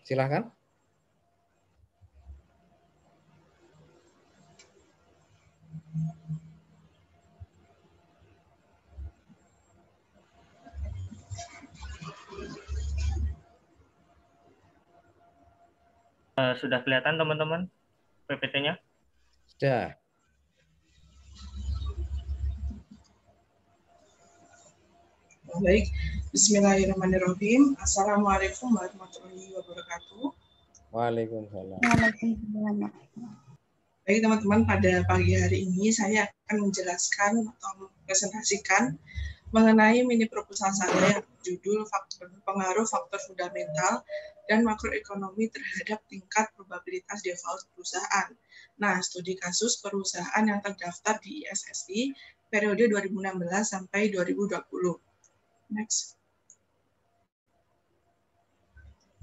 Silakan. Sudah kelihatan teman-teman PPT-nya? Sudah. Baik, Bismillahirrahmanirrahim. Assalamualaikum warahmatullahi wabarakatuh. Waalaikumsalam. Baik teman-teman, pada pagi hari ini saya akan menjelaskan atau mempresentasikan mengenai mini proposal saya yang judul pengaruh faktor fundamental dan makroekonomi terhadap tingkat probabilitas default perusahaan. Nah, studi kasus perusahaan yang terdaftar di ISSI periode 2016 sampai 2020. Next.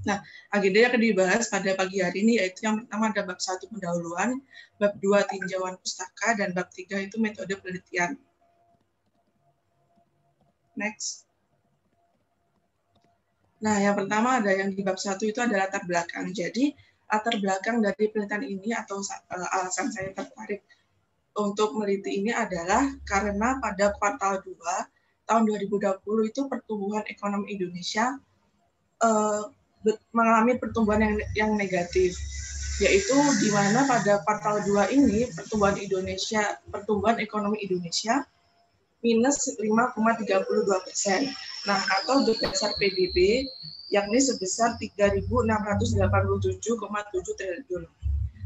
Nah, agenda yang akan dibahas pada pagi hari ini yaitu yang pertama ada bab 1 pendahuluan, bab 2 tinjauan pustaka, dan bab 3 itu metode penelitian. Next. Nah, yang pertama ada yang di bab 1 itu ada latar belakang. Jadi, latar belakang dari penelitian ini atau alasan saya tertarik untuk meneliti ini adalah karena pada kuartal 2 tahun 2020 itu pertumbuhan ekonomi Indonesia mengalami pertumbuhan yang negatif, yaitu di mana pada kuartal 2 ini pertumbuhan ekonomi Indonesia minus 5,32%. Nah, atau berdasar PDB yakni sebesar 3.687,7 triliun.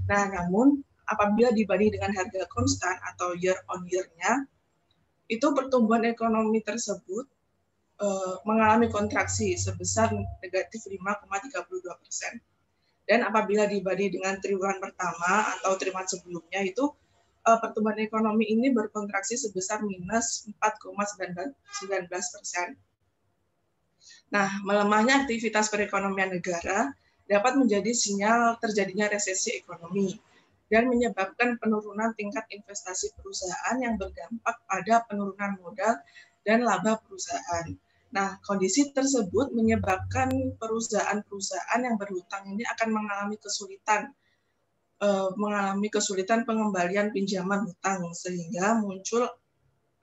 Nah, namun apabila dibanding dengan harga konstan atau year on year-nya, itu pertumbuhan ekonomi tersebut mengalami kontraksi sebesar negatif 5,32%. Dan apabila dibanding dengan triwulan pertama atau triwulan sebelumnya itu pertumbuhan ekonomi ini berkontraksi sebesar minus 4,19%. Nah, melemahnya aktivitas perekonomian negara dapat menjadi sinyal terjadinya resesi ekonomi dan menyebabkan penurunan tingkat investasi perusahaan yang berdampak pada penurunan modal dan laba perusahaan. Nah, kondisi tersebut menyebabkan perusahaan-perusahaan yang berhutang ini akan mengalami kesulitan pengembalian pinjaman hutang sehingga muncul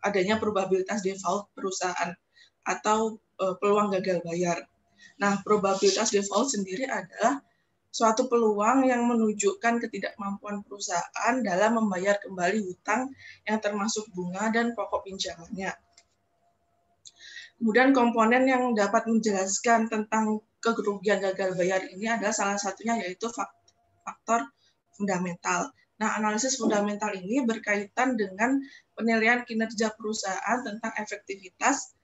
adanya probabilitas default perusahaan atau peluang gagal bayar. Nah, probabilitas default sendiri adalah suatu peluang yang menunjukkan ketidakmampuan perusahaan dalam membayar kembali hutang yang termasuk bunga dan pokok pinjamannya. Kemudian komponen yang dapat menjelaskan tentang kerugian gagal bayar ini adalah salah satunya yaitu faktor fundamental. Nah, analisis fundamental ini berkaitan dengan penilaian kinerja perusahaan tentang efektivitas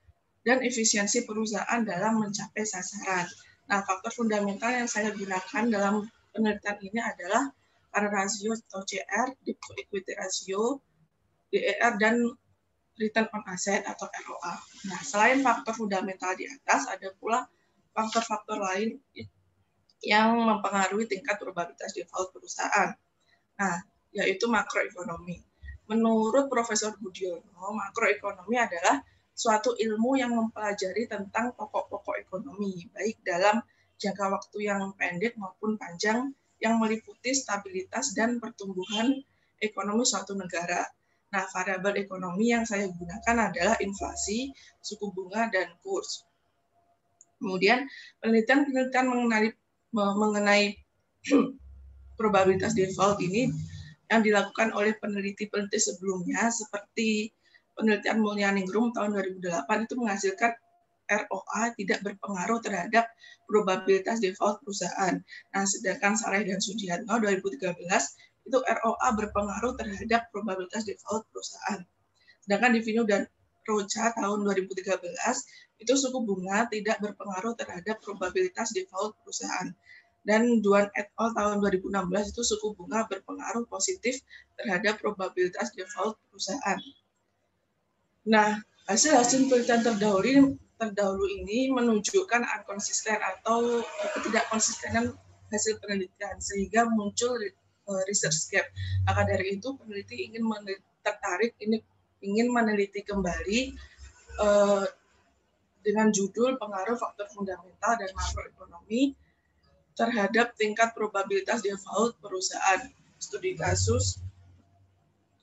dan efisiensi perusahaan dalam mencapai sasaran. Nah, faktor fundamental yang saya gunakan dalam penelitian ini adalah current ratio atau CR, debt to equity ratio, DER, dan return on asset atau ROA. Nah, selain faktor fundamental di atas, ada pula faktor-faktor lain yang mempengaruhi tingkat probabilitas default perusahaan. Nah, yaitu makroekonomi. Menurut Profesor Budiono, makroekonomi adalah suatu ilmu yang mempelajari tentang pokok-pokok ekonomi, baik dalam jangka waktu yang pendek maupun panjang, yang meliputi stabilitas dan pertumbuhan ekonomi suatu negara. Nah, variabel ekonomi yang saya gunakan adalah inflasi, suku bunga, dan kurs. Kemudian, penelitian mengenai probabilitas default ini yang dilakukan oleh peneliti-peneliti sebelumnya, seperti penelitian Mulyaningrum tahun 2008 itu menghasilkan ROA tidak berpengaruh terhadap probabilitas default perusahaan. Nah, sedangkan Saleh dan Sudiatno 2013 itu ROA berpengaruh terhadap probabilitas default perusahaan. Sedangkan Divino dan Rocha tahun 2013 itu suku bunga tidak berpengaruh terhadap probabilitas default perusahaan. Dan Duan et al. Tahun 2016 itu suku bunga berpengaruh positif terhadap probabilitas default perusahaan. Nah, hasil penelitian terdahulu ini menunjukkan inkonsisten atau ketidakkonsistenan hasil penelitian sehingga muncul research gap. Maka dari itu peneliti ingin meneliti kembali dengan judul Pengaruh Faktor Fundamental dan Makroekonomi terhadap tingkat probabilitas default perusahaan. Studi kasus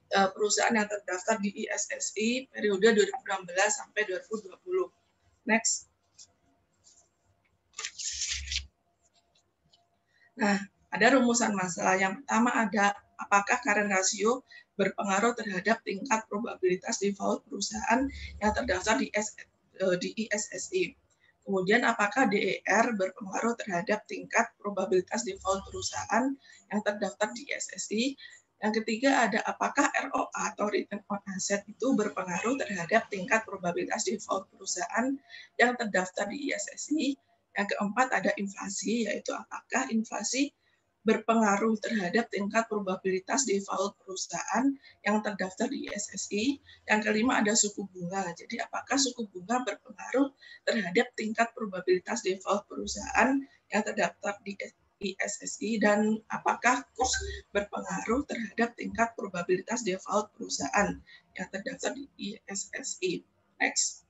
perusahaan yang terdaftar di ISSI periode 2016 sampai 2020. Next. Nah, ada rumusan masalah. Yang pertama ada apakah current ratio berpengaruh terhadap tingkat probabilitas default perusahaan yang terdaftar di ISSI. Kemudian apakah DER berpengaruh terhadap tingkat probabilitas default perusahaan yang terdaftar di ISSI. Yang ketiga ada apakah ROA atau return on asset itu berpengaruh terhadap tingkat probabilitas default perusahaan yang terdaftar di ISSI. Yang keempat ada inflasi, yaitu apakah inflasi berpengaruh terhadap tingkat probabilitas default perusahaan yang terdaftar di ISSI. Yang kelima ada suku bunga. Jadi apakah suku bunga berpengaruh terhadap tingkat probabilitas default perusahaan yang terdaftar di ISSI, dan apakah kurs berpengaruh terhadap tingkat probabilitas default perusahaan yang terdaftar di ISSI. Next.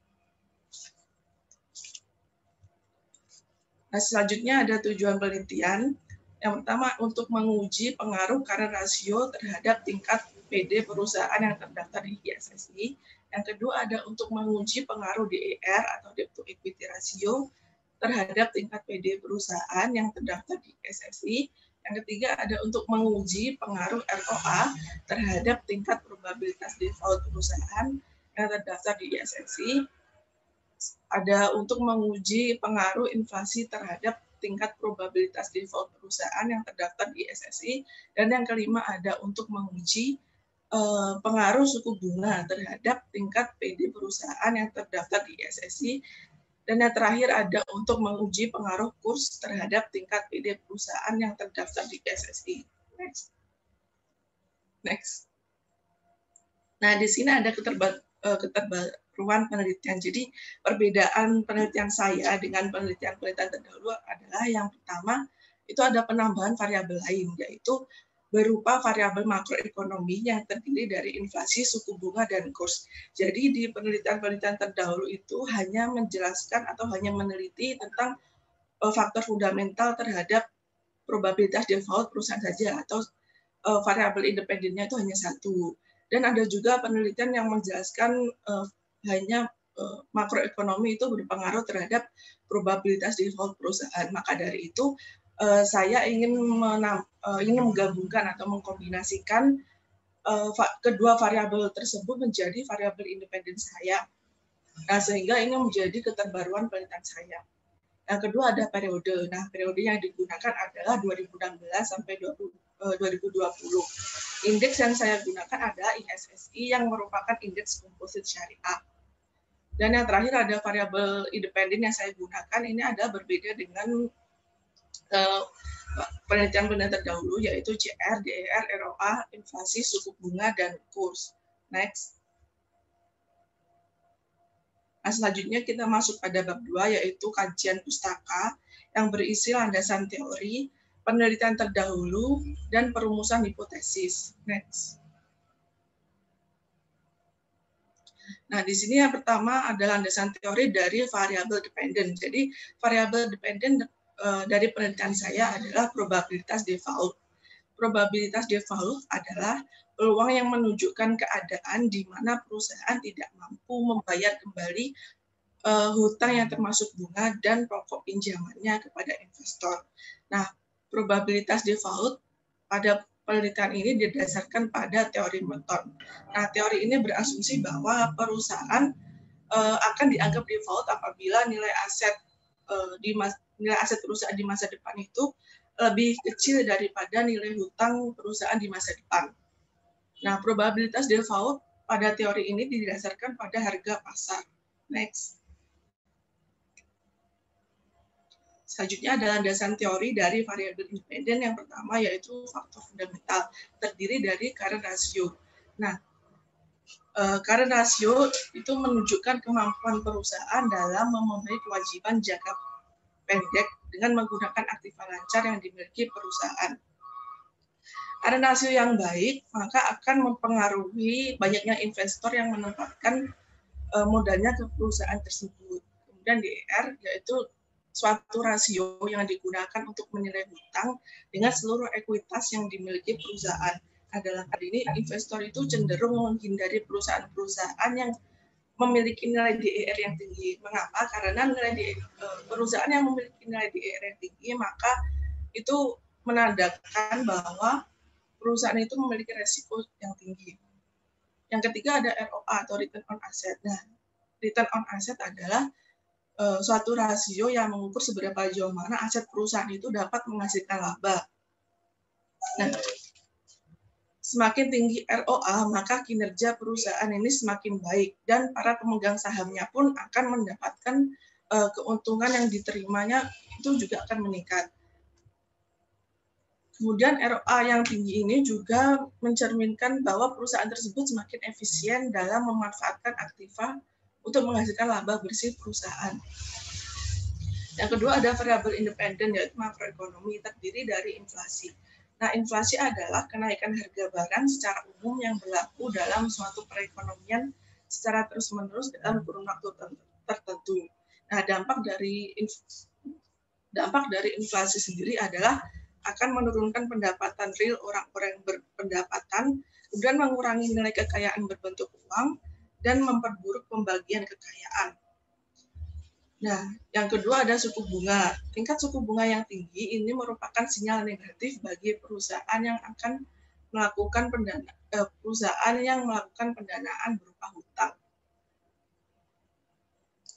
Nah, selanjutnya ada tujuan penelitian. Yang pertama untuk menguji pengaruh current ratio terhadap tingkat PD perusahaan yang terdaftar di ISSI. Yang kedua ada untuk menguji pengaruh DER atau debt to equity ratio terhadap tingkat PD perusahaan yang terdaftar di ISSI. Yang ketiga ada untuk menguji pengaruh ROA terhadap tingkat probabilitas default perusahaan yang terdaftar di ISSI. Ada untuk menguji pengaruh inflasi terhadap tingkat probabilitas default perusahaan yang terdaftar di ISSI. Dan yang kelima ada untuk menguji pengaruh suku bunga terhadap tingkat PD perusahaan yang terdaftar di ISSI. Dan yang terakhir ada untuk menguji pengaruh kurs terhadap tingkat PD perusahaan yang terdaftar di ISSI. Next. Nah, di sini ada keterbaruan penelitian. Jadi perbedaan penelitian saya dengan penelitian terdahulu adalah yang pertama itu ada penambahan variabel lain, yaitu berupa variabel makroekonomi yang terdiri dari inflasi, suku bunga, dan kurs. Jadi di penelitian terdahulu itu hanya menjelaskan atau hanya meneliti tentang faktor fundamental terhadap probabilitas default perusahaan saja, atau variabel independennya itu hanya satu. Dan ada juga penelitian yang menjelaskan hanya makroekonomi itu berpengaruh terhadap probabilitas default perusahaan. Maka dari itu saya ingin menggabungkan atau mengkombinasikan kedua variabel tersebut menjadi variabel independen saya. Nah, sehingga ini menjadi keterbaruan penelitian saya. Yang kedua ada periode. Nah, periode yang digunakan adalah 2016 sampai 2020. Indeks yang saya gunakan adalah ISSI yang merupakan indeks komposit syariah. Dan yang terakhir ada variabel independen yang saya gunakan, ini ada berbeda dengan penelitian terdahulu, yaitu CR, DER, ROA, inflasi, suku bunga, dan kurs. Next. Nah, selanjutnya kita masuk pada bab 2, yaitu kajian pustaka yang berisi landasan teori, penelitian terdahulu, dan perumusan hipotesis. Next. Nah, di sini yang pertama adalah landasan teori dari variabel dependen. Jadi, variabel dependen dari penelitian saya adalah probabilitas default. Probabilitas default adalah peluang yang menunjukkan keadaan di mana perusahaan tidak mampu membayar kembali hutang yang termasuk bunga dan pokok pinjamannya kepada investor. Nah, probabilitas default pada penelitian ini didasarkan pada teori Merton. Nah, teori ini berasumsi bahwa perusahaan akan dianggap default apabila nilai aset perusahaan di masa depan itu lebih kecil daripada nilai hutang perusahaan di masa depan. Nah, probabilitas default pada teori ini didasarkan pada harga pasar. Next. Selanjutnya adalah landasan teori dari variabel independen. Yang pertama yaitu faktor fundamental, terdiri dari current ratio. Nah, current ratio itu menunjukkan kemampuan perusahaan dalam memenuhi kewajiban jangka pendek dengan menggunakan aktiva lancar yang dimiliki perusahaan. Current ratio yang baik maka akan mempengaruhi banyaknya investor yang menempatkan modalnya ke perusahaan tersebut. Kemudian DER yaitu suatu rasio yang digunakan untuk menilai hutang dengan seluruh ekuitas yang dimiliki perusahaan. Nah, dalam hal ini investor itu cenderung menghindari perusahaan-perusahaan yang memiliki nilai DER yang tinggi. Mengapa? Karena perusahaan yang memiliki nilai DER yang tinggi, maka itu menandakan bahwa perusahaan itu memiliki resiko yang tinggi. Yang ketiga ada ROA atau return on asset. Nah, return on asset adalah suatu rasio yang mengukur seberapa jauh mana aset perusahaan itu dapat menghasilkan laba. Nah, semakin tinggi ROA, maka kinerja perusahaan ini semakin baik dan para pemegang sahamnya pun akan mendapatkan keuntungan yang diterimanya itu juga akan meningkat. Kemudian ROA yang tinggi ini juga mencerminkan bahwa perusahaan tersebut semakin efisien dalam memanfaatkan aktiva untuk menghasilkan laba bersih perusahaan. Yang kedua ada variabel independen, yaitu makroekonomi, terdiri dari inflasi. Nah, inflasi adalah kenaikan harga barang secara umum yang berlaku dalam suatu perekonomian secara terus-menerus dalam kurun waktu tertentu. Nah, dampak dari inflasi sendiri adalah akan menurunkan pendapatan real orang-orang yang berpendapatan, kemudian mengurangi nilai kekayaan berbentuk uang, dan memperburuk pembagian kekayaan. Nah, yang kedua ada suku bunga. Tingkat suku bunga yang tinggi ini merupakan sinyal negatif bagi perusahaan yang akan melakukan pendanaan berupa hutang.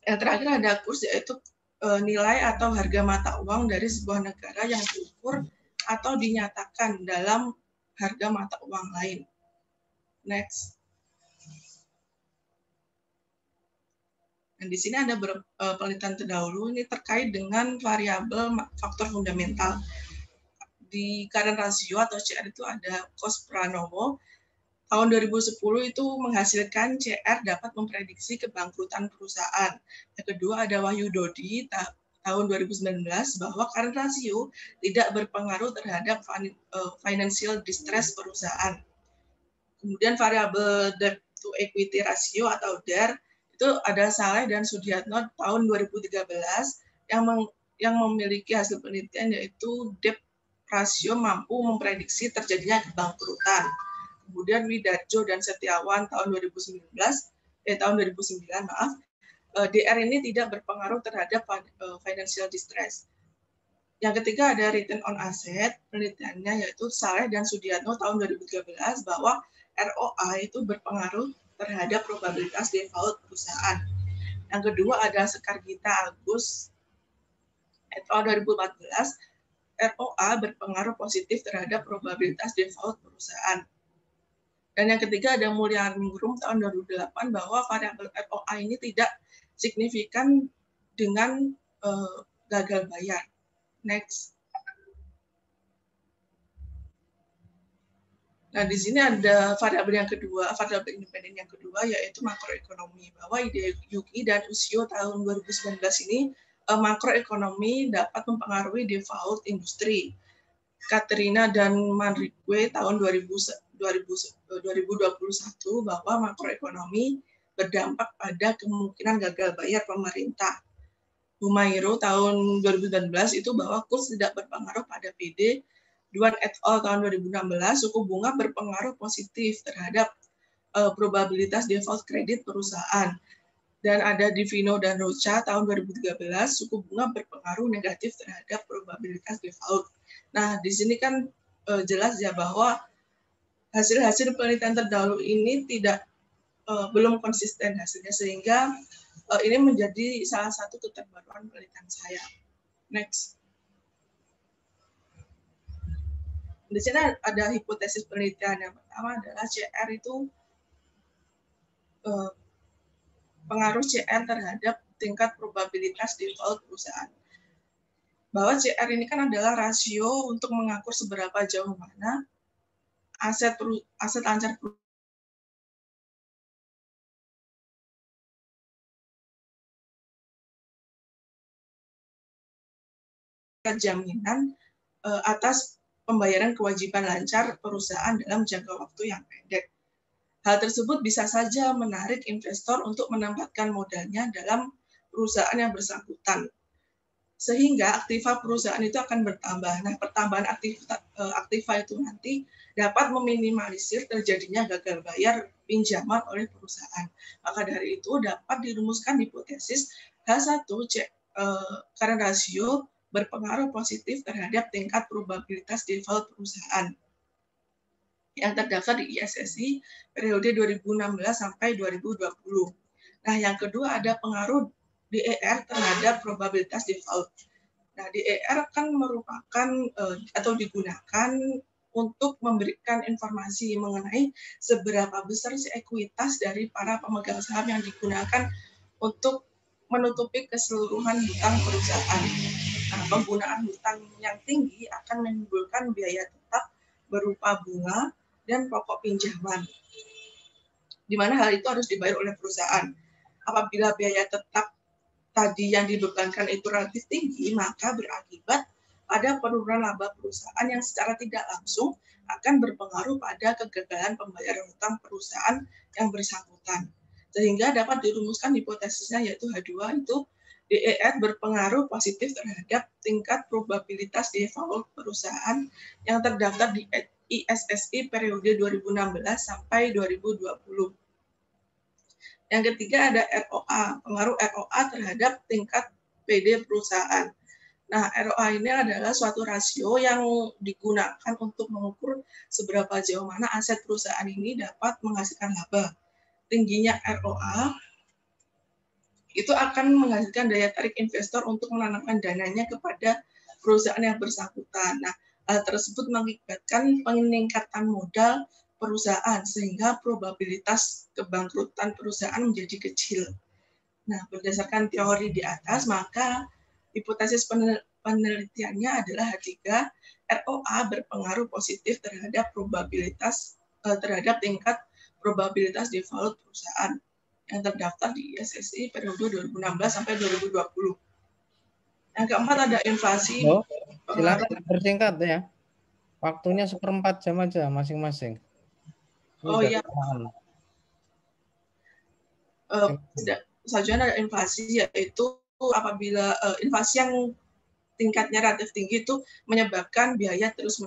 Yang terakhir ada kurs, yaitu nilai atau harga mata uang dari sebuah negara yang diukur atau dinyatakan dalam harga mata uang lain. Next. Dan di sini ada penelitian terdahulu ini terkait dengan variabel faktor fundamental. Di current ratio atau CR itu ada Kos Pranowo. Tahun 2010 itu menghasilkan CR dapat memprediksi kebangkrutan perusahaan. Yang kedua ada Wahyu Dodi tahun 2019 bahwa current ratio tidak berpengaruh terhadap financial distress perusahaan. Kemudian variabel debt to equity ratio atau DER itu ada Saleh dan Sudiatno tahun 2013 yang memiliki hasil penelitian yaitu debt ratio mampu memprediksi terjadinya kebangkrutan. Kemudian Widarjo dan Setiawan tahun 2009 DR ini tidak berpengaruh terhadap financial distress. Yang ketiga ada return on asset, penelitiannya yaitu Saleh dan Sudiatno tahun 2013 bahwa ROA itu berpengaruh terhadap probabilitas default perusahaan. Yang kedua ada Sekargita Agus et al. 2014, ROA berpengaruh positif terhadap probabilitas default perusahaan. Dan yang ketiga ada Mulyaningrum tahun 2008 bahwa variabel ROA ini tidak signifikan dengan gagal bayar. Next. Nah, di sini ada variabel yang kedua, variabel independen yang kedua, yaitu makroekonomi. Bahwa Ide Yuki dan Usio tahun 2019 ini, makroekonomi dapat mempengaruhi default industri. Katerina dan Manrique tahun 2021 bahwa makroekonomi berdampak pada kemungkinan gagal bayar pemerintah. Humairo tahun 2019 itu bahwa kurs tidak berpengaruh pada PD. Duan et al. Tahun 2016, suku bunga berpengaruh positif terhadap probabilitas default kredit perusahaan. Dan ada Divino dan Rocha tahun 2013, suku bunga berpengaruh negatif terhadap probabilitas default. Nah, di sini kan jelas ya bahwa hasil-hasil penelitian terdahulu ini belum konsisten hasilnya, sehingga ini menjadi salah satu keterbaruan penelitian saya. Next. Di sini ada hipotesis penelitian. Yang pertama adalah CR itu pengaruh CR terhadap tingkat probabilitas default perusahaan. Bahwa CR ini kan adalah rasio untuk mengakur seberapa jauh mana aset lancar jaminan atas pembayaran kewajiban lancar perusahaan dalam jangka waktu yang pendek. Hal tersebut bisa saja menarik investor untuk menempatkan modalnya dalam perusahaan yang bersangkutan. Sehingga aktiva perusahaan itu akan bertambah. Nah, pertambahan aktiva itu nanti dapat meminimalisir terjadinya gagal bayar pinjaman oleh perusahaan. Maka dari itu dapat dirumuskan hipotesis H1 current ratio berpengaruh positif terhadap tingkat probabilitas default perusahaan yang terdaftar di ISSI periode 2016 sampai 2020. Nah, yang kedua ada pengaruh DER terhadap probabilitas default. Nah, DER kan merupakan atau digunakan untuk memberikan informasi mengenai seberapa besar si ekuitas dari para pemegang saham yang digunakan untuk menutupi keseluruhan hutang perusahaan. Nah, penggunaan hutang yang tinggi akan menimbulkan biaya tetap berupa bunga dan pokok pinjaman, di mana hal itu harus dibayar oleh perusahaan. Apabila biaya tetap tadi yang dibebankan itu relatif tinggi, maka berakibat pada penurunan laba perusahaan yang secara tidak langsung akan berpengaruh pada kegagalan pembayaran hutang perusahaan yang bersangkutan. Sehingga dapat dirumuskan hipotesisnya yaitu H2 itu DER berpengaruh positif terhadap tingkat probabilitas default perusahaan yang terdaftar di ISSI periode 2016 sampai 2020. Yang ketiga ada ROA, pengaruh ROA terhadap tingkat PD perusahaan. Nah, ROA ini adalah suatu rasio yang digunakan untuk mengukur seberapa jauh mana aset perusahaan ini dapat menghasilkan laba. Tingginya ROA itu akan menghasilkan daya tarik investor untuk menanamkan dananya kepada perusahaan yang bersangkutan. Nah, hal tersebut mengakibatkan peningkatan modal perusahaan sehingga probabilitas kebangkrutan perusahaan menjadi kecil. Nah, berdasarkan teori di atas, maka hipotesis penelitiannya adalah H3, ROA berpengaruh positif terhadap tingkat probabilitas default perusahaan yang terdaftar di ISSI periode 2016 sampai 2020. Yang keempat ada inflasi. Silakan persingkat ya. Waktunya 1/4 jam aja masing-masing. Iya. Selanjutnya ada inflasi, yaitu apabila inflasi yang tingkatnya relatif tinggi itu menyebabkan biaya terus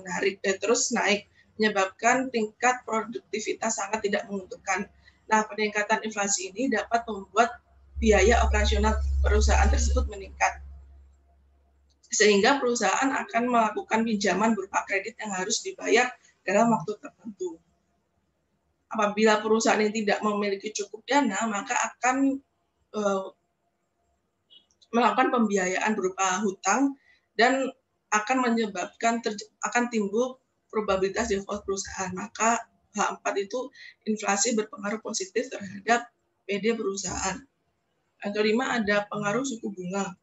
naik, menyebabkan tingkat produktivitas sangat tidak menguntungkan. Nah, peningkatan inflasi ini dapat membuat biaya operasional perusahaan tersebut meningkat, sehingga perusahaan akan melakukan pinjaman berupa kredit yang harus dibayar dalam waktu tertentu. Apabila perusahaan ini tidak memiliki cukup dana, maka akan melakukan pembiayaan berupa hutang dan akan menyebabkan akan timbul probabilitas default perusahaan. Maka H4 itu inflasi berpengaruh positif terhadap PD perusahaan. Yang kelima ada pengaruh suku bunga.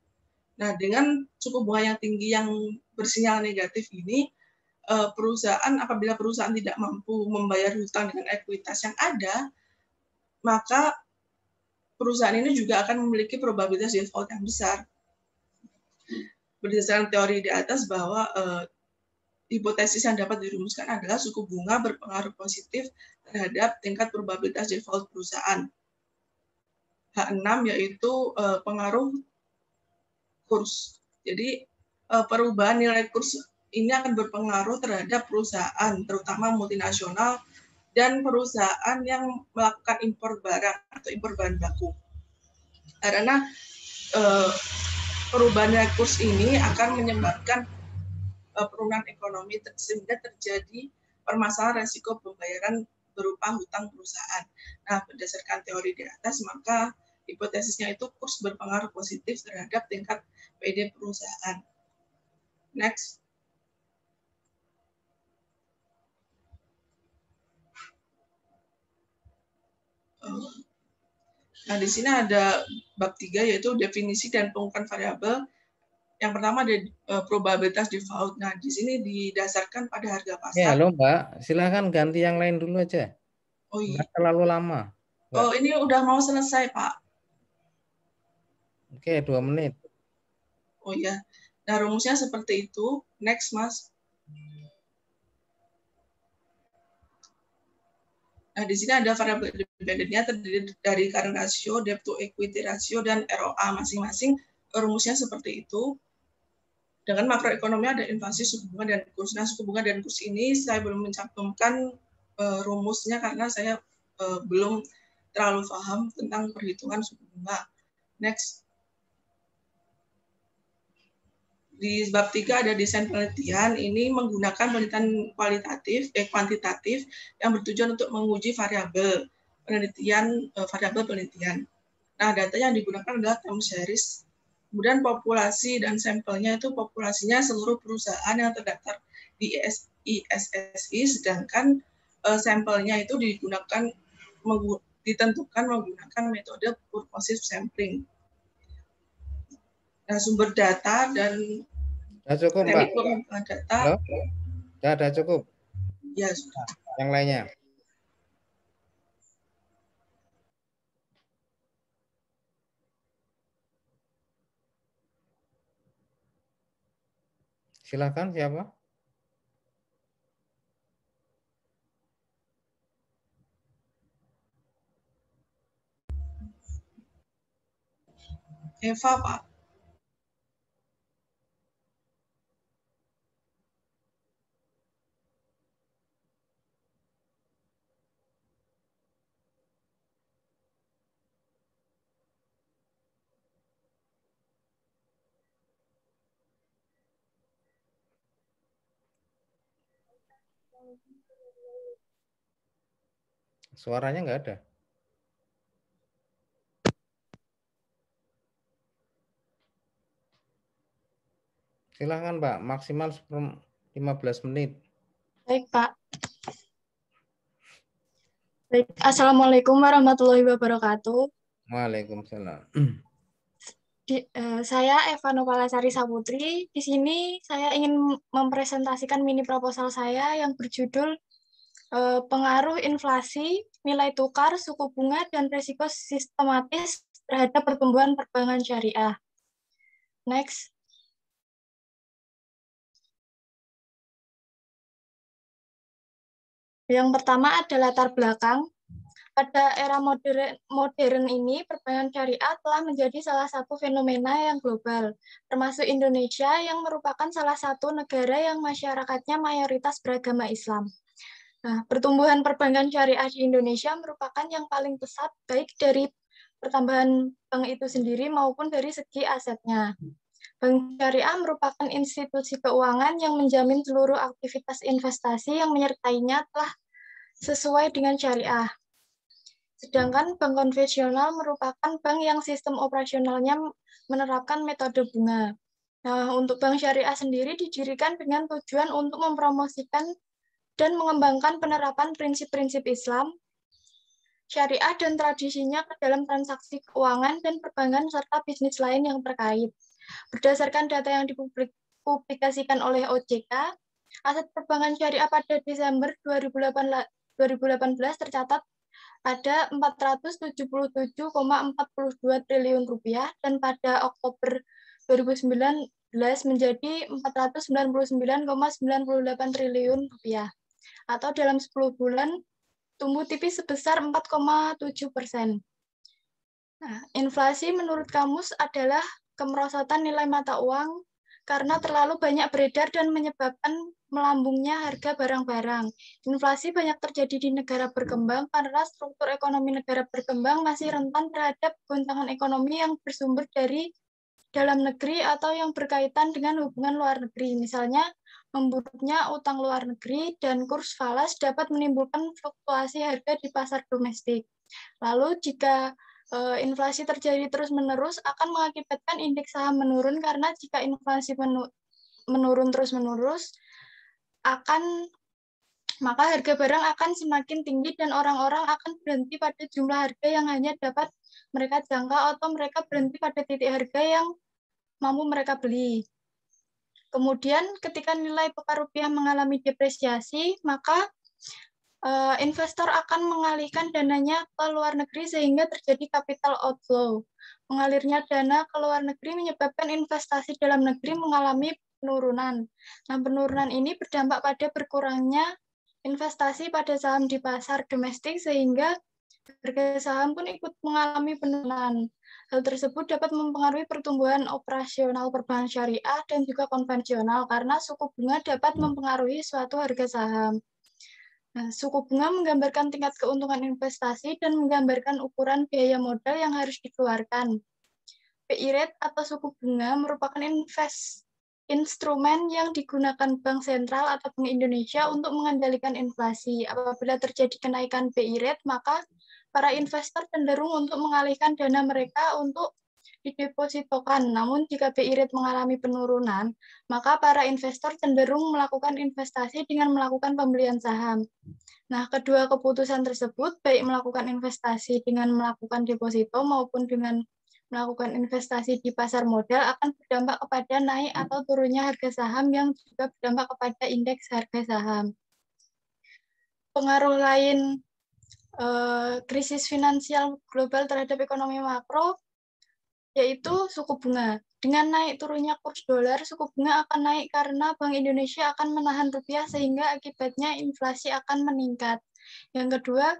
Nah, dengan suku bunga yang tinggi yang bersinyal negatif ini, apabila perusahaan tidak mampu membayar hutang dengan ekuitas yang ada, maka perusahaan ini juga akan memiliki probabilitas default yang besar. Berdasarkan teori di atas bahwa hipotesis yang dapat dirumuskan adalah suku bunga berpengaruh positif terhadap tingkat probabilitas default perusahaan. H6 yaitu pengaruh kurs. Jadi perubahan nilai kurs ini akan berpengaruh terhadap perusahaan, terutama multinasional dan perusahaan yang melakukan impor barang atau impor bahan baku. Karena perubahan nilai kurs ini akan menyebabkan penurunan ekonomi sehingga terjadi permasalahan resiko pembayaran berupa hutang perusahaan. Nah, berdasarkan teori di atas, maka hipotesisnya itu kurs berpengaruh positif terhadap tingkat PD perusahaan. Next. Nah, di sini ada bab 3 yaitu definisi dan pengukuran variabel. Yang pertama ada probabilitas default. Nah, di sini didasarkan pada harga pasar. Ya, halo Mbak, silakan ganti yang lain dulu aja. Oh iya. Nggak terlalu lama. Mbak. Oh, ini udah mau selesai, Pak. Oke, 2 menit. Oh iya. Nah, rumusnya seperti itu. Next, Mas. Nah, di sini ada variabel independennya terdiri dari current ratio, debt to equity ratio, dan ROA masing-masing. Rumusnya seperti itu. Dengan makroekonomi ada inflasi, suku bunga, dan kurs. Nah, suku bunga dan kurs ini saya belum mencantumkan rumusnya karena saya belum terlalu paham tentang perhitungan suku bunga. Next. Di bab 3 ada desain penelitian. Ini menggunakan penelitian kuantitatif yang bertujuan untuk menguji variabel penelitian. Nah, data yang digunakan adalah time series. Kemudian populasi dan sampelnya itu populasinya seluruh perusahaan yang terdaftar di ISSI, sedangkan sampelnya itu ditentukan menggunakan metode purposive sampling. Nah, sumber data dan Sudah cukup, Mbak? data. Halo? Sudah cukup? Ya, sudah. Yang lainnya? Silakan, siapa? Eva, Pak. Suaranya nggak ada. Silakan, Pak. Maksimal 15 menit. Baik, Pak. Baik. Assalamualaikum warahmatullahi wabarakatuh. Waalaikumsalam. Saya Eva Novalasari Saputri. Di sini saya ingin mempresentasikan mini proposal saya yang berjudul Pengaruh Inflasi, Nilai Tukar, Suku Bunga, dan Risiko Sistematis terhadap Pertumbuhan Perbankan Syariah. Next. Yang pertama ada latar belakang. Pada era modern ini, perbankan syariah telah menjadi salah satu fenomena yang global, termasuk Indonesia yang merupakan salah satu negara yang masyarakatnya mayoritas beragama Islam. Nah, pertumbuhan perbankan syariah di Indonesia merupakan yang paling pesat, baik dari pertambahan bank itu sendiri maupun dari segi asetnya. Bank syariah merupakan institusi keuangan yang menjamin seluruh aktivitas investasi yang menyertainya telah sesuai dengan syariah. Sedangkan bank konvensional merupakan bank yang sistem operasionalnya menerapkan metode bunga. Nah, untuk bank syariah sendiri didirikan dengan tujuan untuk mempromosikan dan mengembangkan penerapan prinsip-prinsip Islam, syariah dan tradisinya ke dalam transaksi keuangan dan perbankan serta bisnis lain yang terkait. Berdasarkan data yang dipublikasikan oleh OJK, aset perbankan syariah pada Desember 2018 tercatat ada 477,42 triliun rupiah dan pada Oktober 2019 menjadi 499,98 triliun rupiah atau dalam 10 bulan tumbuh tipis sebesar 4,7%. Nah, inflasi menurut kamus adalah kemerosotan nilai mata uang karena terlalu banyak beredar dan menyebabkan melambungnya harga barang-barang. Inflasi banyak terjadi di negara berkembang karena struktur ekonomi negara berkembang masih rentan terhadap goncangan ekonomi yang bersumber dari dalam negeri atau yang berkaitan dengan hubungan luar negeri. Misalnya, memburuknya utang luar negeri dan kurs falas dapat menimbulkan fluktuasi harga di pasar domestik. Lalu, jika inflasi terjadi terus-menerus akan mengakibatkan indeks saham menurun karena jika inflasi menurun terus-menerus maka harga barang akan semakin tinggi dan orang-orang akan berhenti pada jumlah harga yang hanya dapat mereka jangkau atau mereka berhenti pada titik harga yang mampu mereka beli. Kemudian ketika nilai tukar rupiah mengalami depresiasi, maka investor akan mengalihkan dananya ke luar negeri sehingga terjadi capital outflow. Mengalirnya dana ke luar negeri menyebabkan investasi dalam negeri mengalami penurunan. Nah, penurunan ini berdampak pada berkurangnya investasi pada saham di pasar domestik sehingga harga saham pun ikut mengalami penurunan. Hal tersebut dapat mempengaruhi pertumbuhan operasional perbankan syariah dan juga konvensional karena suku bunga dapat mempengaruhi suatu harga saham. Nah, suku bunga menggambarkan tingkat keuntungan investasi dan menggambarkan ukuran biaya modal yang harus dikeluarkan. BI rate atau suku bunga merupakan instrumen yang digunakan Bank Sentral atau Bank Indonesia untuk mengendalikan inflasi. Apabila terjadi kenaikan BI rate, maka para investor cenderung untuk mengalihkan dana mereka untuk didepositokan. Namun jika BI rate mengalami penurunan, maka para investor cenderung melakukan investasi dengan melakukan pembelian saham. Nah, kedua keputusan tersebut, baik melakukan investasi dengan melakukan deposito maupun dengan melakukan investasi di pasar modal akan berdampak kepada naik atau turunnya harga saham yang juga berdampak kepada indeks harga saham. Pengaruh lain krisis finansial global terhadap ekonomi makro yaitu suku bunga. Dengan naik turunnya kurs dolar, suku bunga akan naik karena Bank Indonesia akan menahan rupiah sehingga akibatnya inflasi akan meningkat. Yang kedua,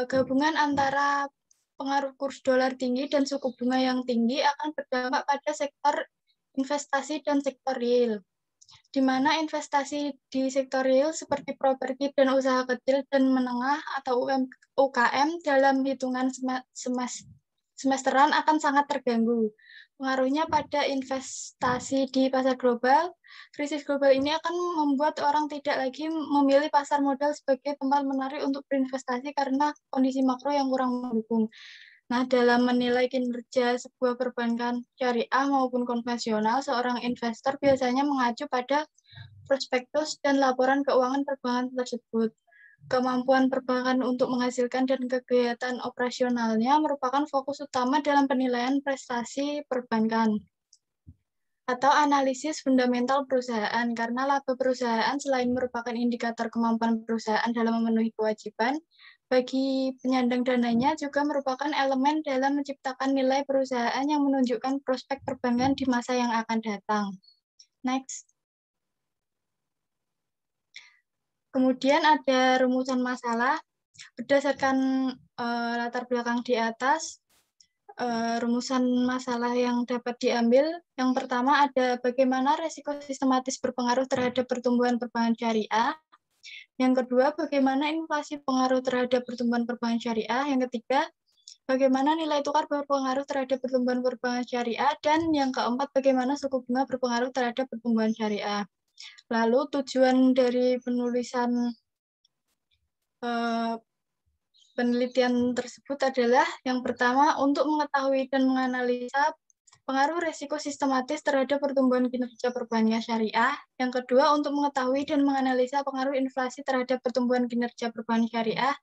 gabungan antara pengaruh kurs dolar tinggi dan suku bunga yang tinggi akan berdampak pada sektor investasi dan sektor real, di mana investasi di sektor real seperti properti dan usaha kecil dan menengah atau UKM dalam hitungan semesteran akan sangat terganggu. Pengaruhnya pada investasi di pasar global, krisis global ini akan membuat orang tidak lagi memilih pasar modal sebagai tempat menarik untuk berinvestasi karena kondisi makro yang kurang mendukung. Nah, dalam menilai kinerja sebuah perbankan syariah maupun konvensional, seorang investor biasanya mengacu pada prospektus dan laporan keuangan perbankan tersebut. Kemampuan perbankan untuk menghasilkan dan kegiatan operasionalnya merupakan fokus utama dalam penilaian prestasi perbankan. Atau analisis fundamental perusahaan, karena laba perusahaan selain merupakan indikator kemampuan perusahaan dalam memenuhi kewajiban, bagi penyandang dananya juga merupakan elemen dalam menciptakan nilai perusahaan yang menunjukkan prospek perbankan di masa yang akan datang. Next. Kemudian ada rumusan masalah. Berdasarkan latar belakang di atas, rumusan masalah yang dapat diambil. Yang pertama ada bagaimana resiko sistematis berpengaruh terhadap pertumbuhan perbankan syariah. Yang kedua, bagaimana inflasi pengaruh terhadap pertumbuhan perbankan syariah. Yang ketiga, bagaimana nilai tukar berpengaruh terhadap pertumbuhan perbankan syariah. Dan yang keempat, bagaimana suku bunga berpengaruh terhadap pertumbuhan syariah. Lalu tujuan dari penulisan penelitian tersebut adalah yang pertama untuk mengetahui dan menganalisa pengaruh resiko sistematis terhadap pertumbuhan kinerja perbankan syariah. Yang kedua untuk mengetahui dan menganalisa pengaruh inflasi terhadap pertumbuhan kinerja perbankan syariah.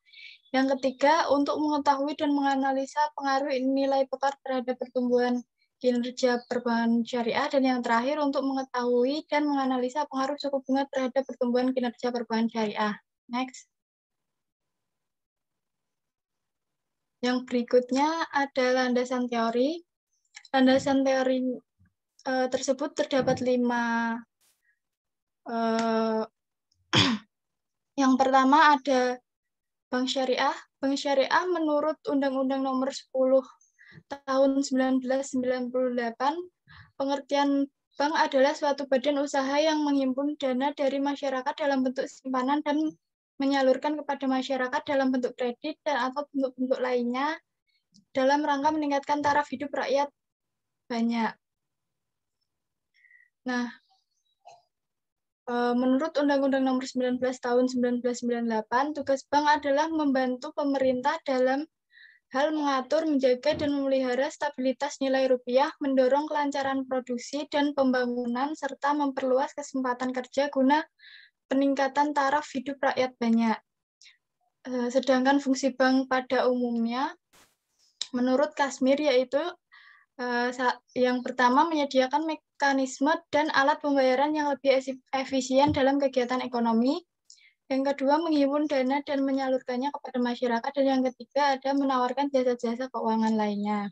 Yang ketiga untuk mengetahui dan menganalisa pengaruh nilai tukar terhadap pertumbuhan kinerja perbankan syariah, dan yang terakhir untuk mengetahui dan menganalisa pengaruh suku bunga terhadap pertumbuhan kinerja perbankan syariah. Next. Yang berikutnya ada landasan teori. Landasan teori tersebut terdapat 5. Yang pertama ada Bank Syariah. Bank Syariah menurut Undang-Undang Nomor 10 Tahun 1998, pengertian bank adalah suatu badan usaha yang menghimpun dana dari masyarakat dalam bentuk simpanan dan menyalurkan kepada masyarakat dalam bentuk kredit dan atau bentuk-bentuk lainnya dalam rangka meningkatkan taraf hidup rakyat banyak. Nah, menurut Undang-Undang Nomor 19 Tahun 1998, tugas bank adalah membantu pemerintah dalam hal mengatur, menjaga, dan memelihara stabilitas nilai rupiah, mendorong kelancaran produksi dan pembangunan, serta memperluas kesempatan kerja guna peningkatan taraf hidup rakyat banyak. Sedangkan fungsi bank pada umumnya, menurut Kashmir, yaitu yang pertama menyediakan mekanisme dan alat pembayaran yang lebih efisien dalam kegiatan ekonomi. Yang kedua, menghimpun dana dan menyalurkannya kepada masyarakat. Dan yang ketiga, ada menawarkan jasa-jasa keuangan lainnya.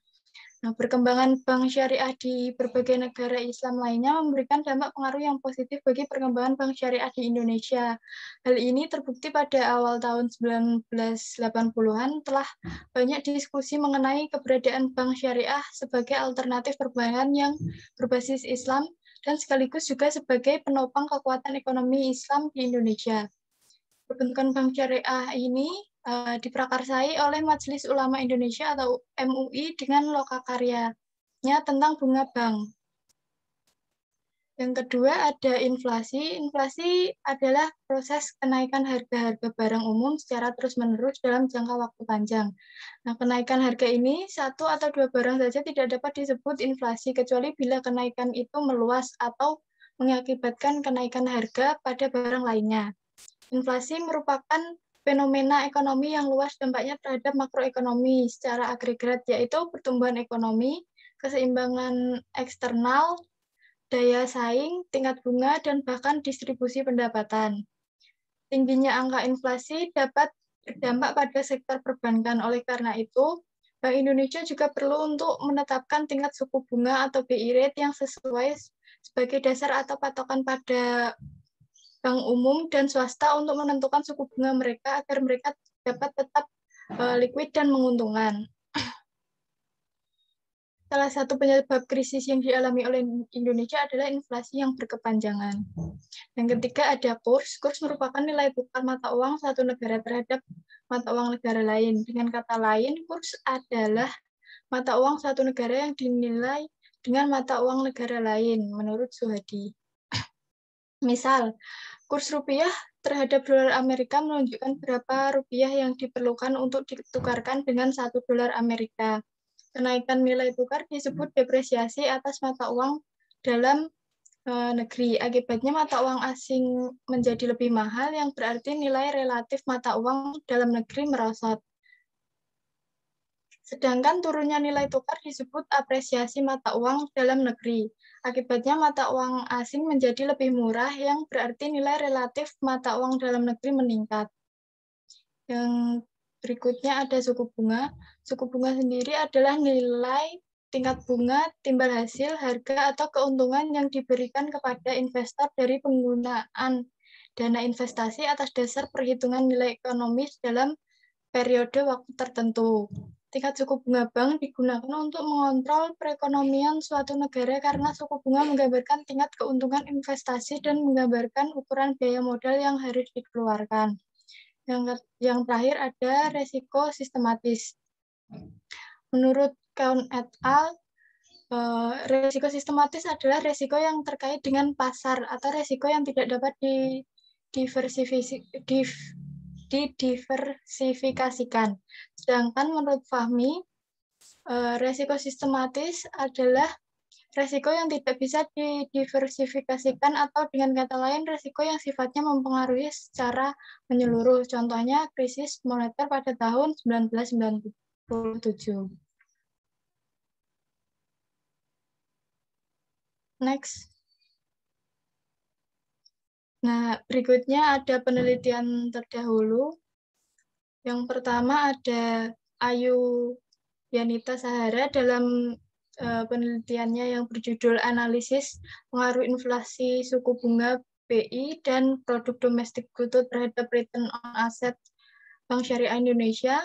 Nah, perkembangan bank syariah di berbagai negara Islam lainnya memberikan dampak pengaruh yang positif bagi perkembangan bank syariah di Indonesia. Hal ini terbukti pada awal tahun 1980-an telah banyak diskusi mengenai keberadaan bank syariah sebagai alternatif perbankan yang berbasis Islam dan sekaligus juga sebagai penopang kekuatan ekonomi Islam di Indonesia. Pembentukan bank syariah ini diprakarsai oleh Majelis Ulama Indonesia atau MUI dengan lokakaryanya tentang bunga bank. Yang kedua ada inflasi. Inflasi adalah proses kenaikan harga-harga barang umum secara terus-menerus dalam jangka waktu panjang. Nah, kenaikan harga ini satu atau dua barang saja tidak dapat disebut inflasi, kecuali bila kenaikan itu meluas atau mengakibatkan kenaikan harga pada barang lainnya. Inflasi merupakan fenomena ekonomi yang luas dampaknya terhadap makroekonomi secara agregat, yaitu pertumbuhan ekonomi, keseimbangan eksternal, daya saing, tingkat bunga, dan bahkan distribusi pendapatan. Tingginya angka inflasi dapat berdampak pada sektor perbankan. Oleh karena itu, Bank Indonesia juga perlu untuk menetapkan tingkat suku bunga atau BI rate yang sesuai sebagai dasar atau patokan pada bank umum dan swasta untuk menentukan suku bunga mereka agar mereka dapat tetap liquid dan menguntungkan. Salah satu penyebab krisis yang dialami oleh Indonesia adalah inflasi yang berkepanjangan. Yang ketiga ada kurs. Kurs merupakan nilai tukar mata uang satu negara terhadap mata uang negara lain. Dengan kata lain, kurs adalah mata uang satu negara yang dinilai dengan mata uang negara lain, menurut Suhadi. Misal, kurs rupiah terhadap dolar Amerika menunjukkan berapa rupiah yang diperlukan untuk ditukarkan dengan $1 Amerika. Kenaikan nilai tukar disebut depresiasi atas mata uang dalam negeri. Akibatnya mata uang asing menjadi lebih mahal, yang berarti nilai relatif mata uang dalam negeri merosot. Sedangkan turunnya nilai tukar disebut apresiasi mata uang dalam negeri. Akibatnya mata uang asing menjadi lebih murah, yang berarti nilai relatif mata uang dalam negeri meningkat. Yang berikutnya ada suku bunga. Suku bunga sendiri adalah nilai tingkat bunga, timbal hasil, harga, atau keuntungan yang diberikan kepada investor dari penggunaan dana investasi atas dasar perhitungan nilai ekonomis dalam periode waktu tertentu. Tingkat suku bunga bank digunakan untuk mengontrol perekonomian suatu negara karena suku bunga menggambarkan tingkat keuntungan investasi dan menggambarkan ukuran biaya modal yang harus dikeluarkan. Yang terakhir ada resiko sistematis. Menurut Kaun et al., resiko sistematis adalah resiko yang terkait dengan pasar atau resiko yang tidak dapat didiversifikasikan. Sedangkan menurut Fahmi, resiko sistematis adalah resiko yang tidak bisa didiversifikasikan atau dengan kata lain resiko yang sifatnya mempengaruhi secara menyeluruh. Contohnya krisis moneter pada tahun 1997. Next. Nah, berikutnya ada penelitian terdahulu. Yang pertama ada Ayu Yanita Sahara dalam penelitiannya yang berjudul Analisis Pengaruh Inflasi Suku Bunga BI dan Produk Domestik Bruto terhadap Return on Asset Bank Syariah Indonesia.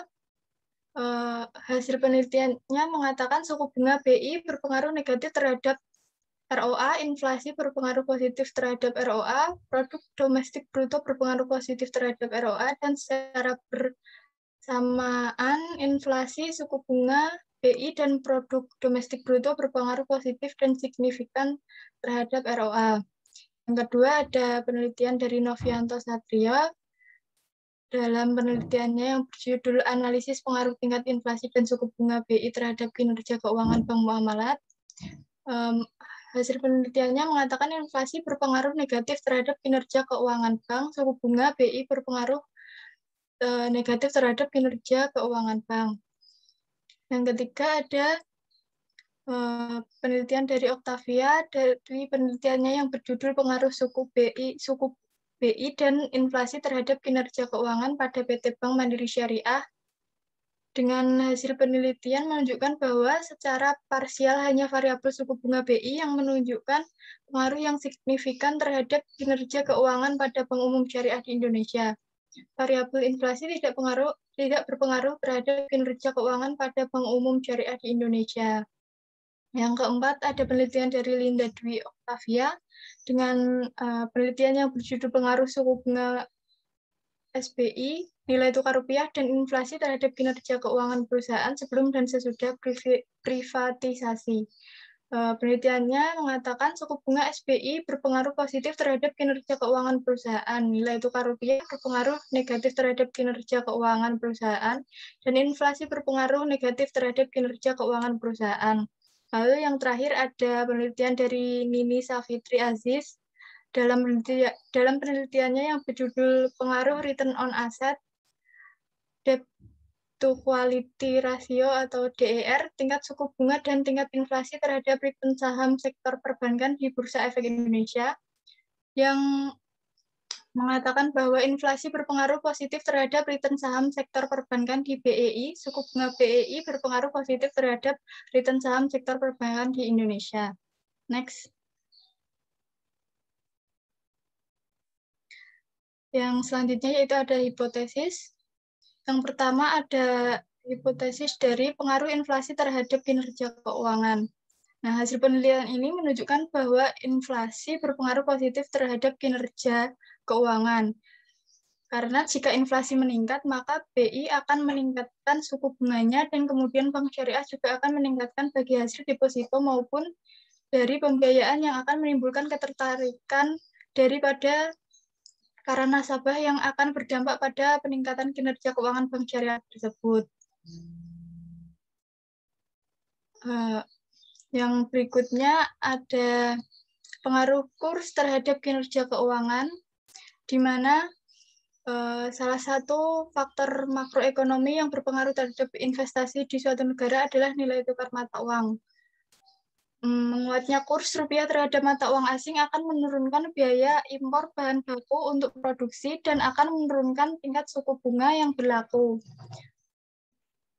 Hasil penelitiannya mengatakan suku bunga BI berpengaruh negatif terhadap ROA, inflasi berpengaruh positif terhadap ROA, produk domestik bruto berpengaruh positif terhadap ROA, dan secara bersamaan inflasi, suku bunga BI, dan produk domestik bruto berpengaruh positif dan signifikan terhadap ROA. Yang kedua ada penelitian dari Novianto Satrio. Dalam penelitiannya yang berjudul Analisis Pengaruh Tingkat Inflasi dan Suku Bunga BI terhadap Kinerja Keuangan Bank Muamalat. Hasil penelitiannya mengatakan inflasi berpengaruh negatif terhadap kinerja keuangan bank, suku bunga BI berpengaruh negatif terhadap kinerja keuangan bank. Yang ketiga ada penelitian dari Octavia, dari penelitiannya yang berjudul Pengaruh suku BI dan inflasi terhadap kinerja keuangan pada PT Bank Mandiri Syariah. Dengan hasil penelitian menunjukkan bahwa secara parsial hanya variabel suku bunga BI yang menunjukkan pengaruh yang signifikan terhadap kinerja keuangan pada bank umum syariah di Indonesia. Variabel inflasi tidak berpengaruh terhadap kinerja keuangan pada bank umum syariah di Indonesia. Yang keempat, ada penelitian dari Linda Dwi Octavia dengan penelitian yang berjudul pengaruh suku bunga SBI, nilai tukar rupiah, dan inflasi terhadap kinerja keuangan perusahaan sebelum dan sesudah privatisasi. Penelitiannya mengatakan suku bunga SBI berpengaruh positif terhadap kinerja keuangan perusahaan, nilai tukar rupiah berpengaruh negatif terhadap kinerja keuangan perusahaan, dan inflasi berpengaruh negatif terhadap kinerja keuangan perusahaan. Lalu yang terakhir ada penelitian dari Nini Savitri Aziz dalam penelitiannya yang berjudul pengaruh return on asset, debt to quality ratio atau DER, tingkat suku bunga dan tingkat inflasi terhadap return saham sektor perbankan di Bursa Efek Indonesia, yang mengatakan bahwa inflasi berpengaruh positif terhadap return saham sektor perbankan di BEI, suku bunga BEI berpengaruh positif terhadap return saham sektor perbankan di Indonesia. Next. Yang selanjutnya yaitu ada hipotesis. Yang pertama ada hipotesis dari pengaruh inflasi terhadap kinerja keuangan. Nah, hasil penelitian ini menunjukkan bahwa inflasi berpengaruh positif terhadap kinerja keuangan. Karena jika inflasi meningkat, maka BI akan meningkatkan suku bunganya dan kemudian bank syariah juga akan meningkatkan bagi hasil deposito maupun dari pembiayaan yang akan menimbulkan ketertarikan daripada para nasabah yang akan berdampak pada peningkatan kinerja keuangan bank syariah tersebut. Yang berikutnya ada pengaruh kurs terhadap kinerja keuangan, di mana salah satu faktor makroekonomi yang berpengaruh terhadap investasi di suatu negara adalah nilai tukar mata uang. Menguatnya kurs rupiah terhadap mata uang asing akan menurunkan biaya impor bahan baku untuk produksi dan akan menurunkan tingkat suku bunga yang berlaku.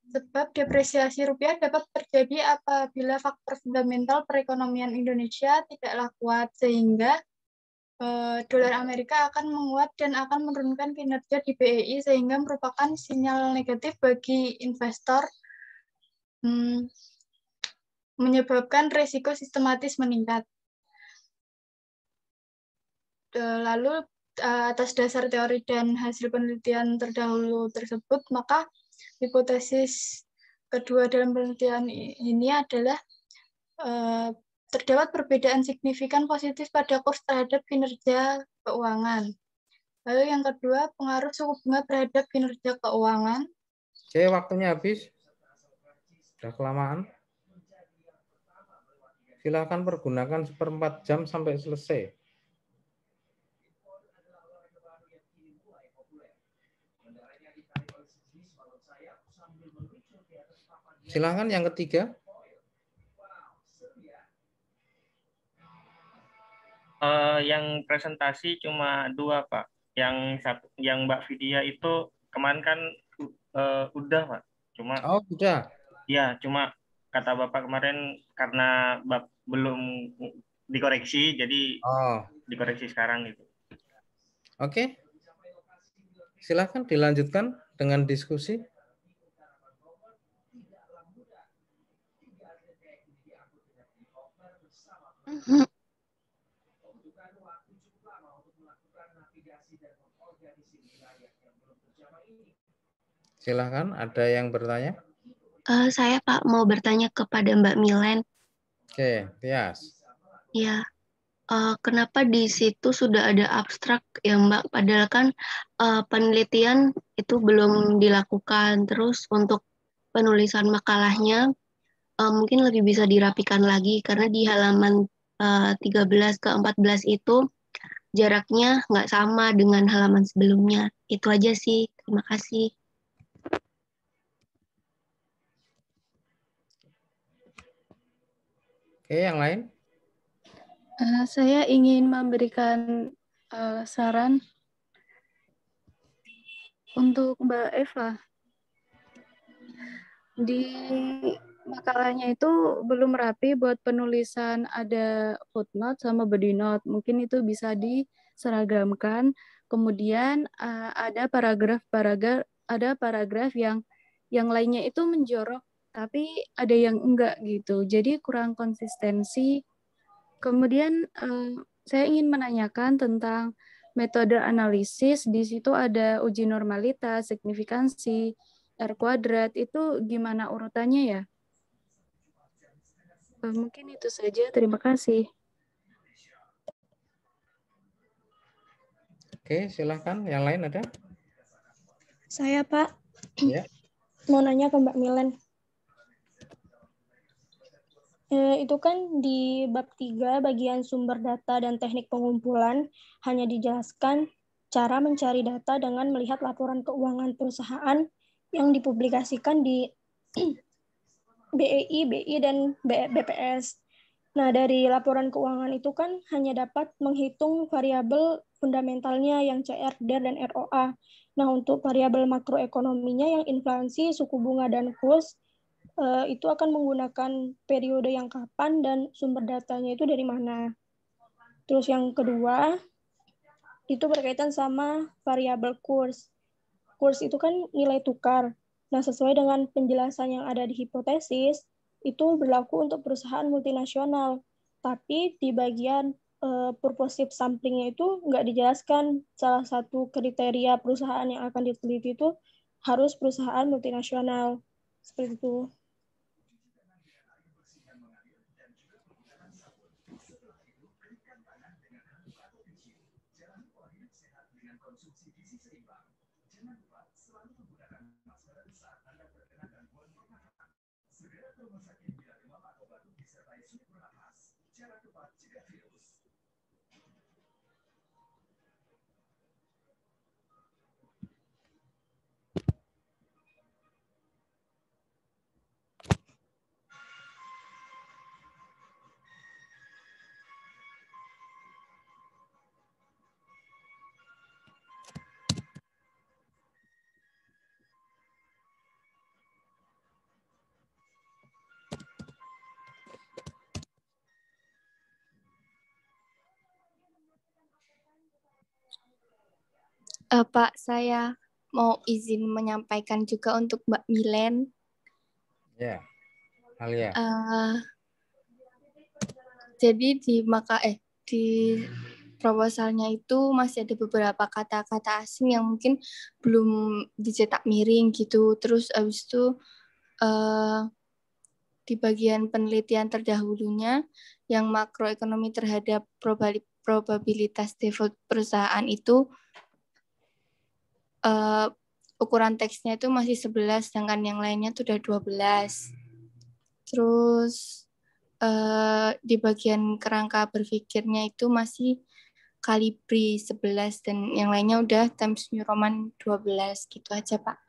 Sebab depresiasi rupiah dapat terjadi apabila faktor fundamental perekonomian Indonesia tidaklah kuat, sehingga dolar Amerika akan menguat dan akan menurunkan kinerja di BEI, sehingga merupakan sinyal negatif bagi investor, menyebabkan risiko sistematis meningkat. Lalu atas dasar teori dan hasil penelitian terdahulu tersebut, maka hipotesis kedua dalam penelitian ini adalah terdapat perbedaan signifikan positif pada kurs terhadap kinerja keuangan. Lalu yang kedua, pengaruh suku bunga terhadap kinerja keuangan. Oke, waktunya habis. Sudah kelamaan. Silakan pergunakan 1/4 jam sampai selesai. Silakan yang ketiga. Yang presentasi cuma 2, Pak. Yang Mbak Vidya itu kemarin kan udah, Pak. Cuma udah. Ya, cuma kata Bapak kemarin karena belum dikoreksi, jadi dikoreksi sekarang gitu. Oke. Silakan dilanjutkan dengan diskusi. Silakan, ada yang bertanya? Saya Pak mau bertanya kepada Mbak Milen. Oke, Tias. Ya, kenapa di situ sudah ada abstrak ya Mbak? Padahal kan penelitian itu belum dilakukan. Terus untuk penulisan makalahnya mungkin lebih bisa dirapikan lagi karena di halaman 13 ke 14 itu jaraknya nggak sama dengan halaman sebelumnya. Itu aja sih. Terima kasih. Oke, yang lain? Saya ingin memberikan saran untuk Mbak Eva. Di makalahnya itu belum rapi buat penulisan, ada footnote sama body note. Mungkin itu bisa diseragamkan. Kemudian ada paragraf yang lainnya itu menjorok, tapi ada yang enggak gitu. Jadi kurang konsistensi. Kemudian saya ingin menanyakan tentang metode analisis. Di situ ada uji normalitas, signifikansi, R kuadrat, itu gimana urutannya ya? Mungkin itu saja. Terima kasih. Oke, silahkan. Yang lain ada? Saya, Pak. Ya. Mau nanya ke Mbak Milen. Itu kan di bab 3 bagian sumber data dan teknik pengumpulan hanya dijelaskan cara mencari data dengan melihat laporan keuangan perusahaan yang dipublikasikan di BEI, BI, dan BPS. Nah, dari laporan keuangan itu kan hanya dapat menghitung variabel fundamentalnya yang CR, DER, dan ROA. Nah, untuk variabel makroekonominya yang inflasi, suku bunga, dan kurs, itu akan menggunakan periode yang kapan dan sumber datanya itu dari mana. Terus yang kedua, itu berkaitan sama variabel kurs. Kurs itu kan nilai tukar. Nah, sesuai dengan penjelasan yang ada di hipotesis, itu berlaku untuk perusahaan multinasional. Tapi di bagian purposive sampling-nya itu nggak dijelaskan salah satu kriteria perusahaan yang akan diteliti itu harus perusahaan multinasional. Seperti itu. Pak, saya mau izin menyampaikan juga untuk Mbak Milen. Ya, Alia. Jadi di proposalnya itu masih ada beberapa kata-kata asing yang mungkin belum dicetak miring gitu. Terus abis itu di bagian penelitian terdahulunya yang makroekonomi terhadap probabilitas default perusahaan itu ukuran teksnya itu masih 11, sedangkan yang lainnya itu udah 12. Terus di bagian kerangka berpikirnya itu masih Calibri 11, dan yang lainnya udah Times New Roman 12. Gitu aja, Pak.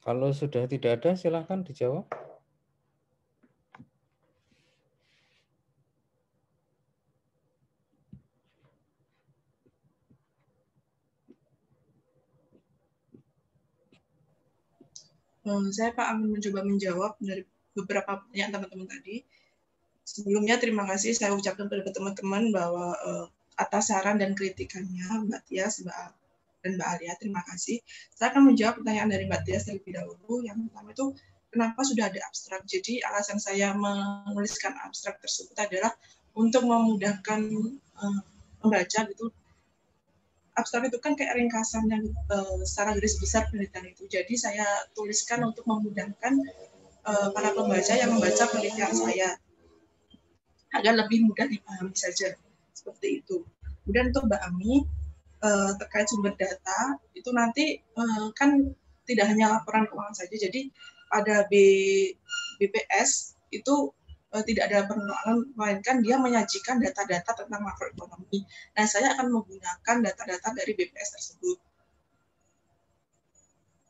Kalau sudah tidak ada, silahkan dijawab. Saya Pak akan mencoba menjawab dari beberapa pertanyaan teman-teman tadi. Sebelumnya terima kasih saya ucapkan kepada teman-teman bahwa atas saran dan kritikannya Mbak Tias, dan Mbak Alia, terima kasih. Saya akan menjawab pertanyaan dari Mbak Tias terlebih dahulu. Yang pertama itu, kenapa sudah ada abstrak? Jadi alasan saya menuliskan abstrak tersebut adalah untuk memudahkan membaca gitu. Abstrak itu kan kayak ringkasan yang secara garis besar penelitian itu. Jadi saya tuliskan untuk memudahkan para pembaca yang membaca penelitian saya agar lebih mudah dipahami saja. Seperti itu. Kemudian untuk Mbak Ami, terkait sumber data itu nanti kan tidak hanya laporan keuangan saja, jadi pada BPS itu tidak ada pengelolaan, melainkan dia menyajikan data-data tentang makroekonomi. Nah, saya akan menggunakan data-data dari BPS tersebut.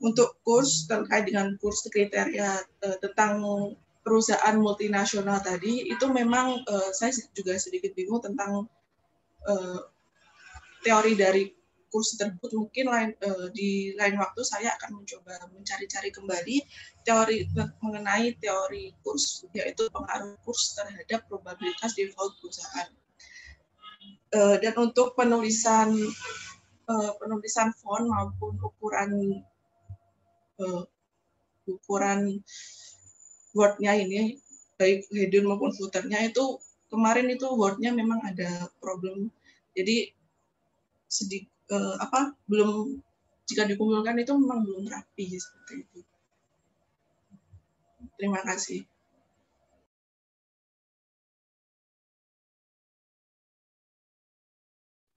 Untuk kurs terkait dengan kurs kriteria tentang perusahaan multinasional tadi itu memang saya juga sedikit bingung tentang teori dari kurs tersebut. Mungkin di lain waktu saya akan mencoba mencari-cari kembali teori mengenai teori kurs, yaitu pengaruh kurs terhadap probabilitas default perusahaan. Dan untuk penulisan font maupun ukuran Word-nya ini, baik header maupun footer-nya itu kemarin itu Word-nya memang ada problem. Jadi belum, jika dikumpulkan itu memang belum rapi seperti itu. Terima kasih.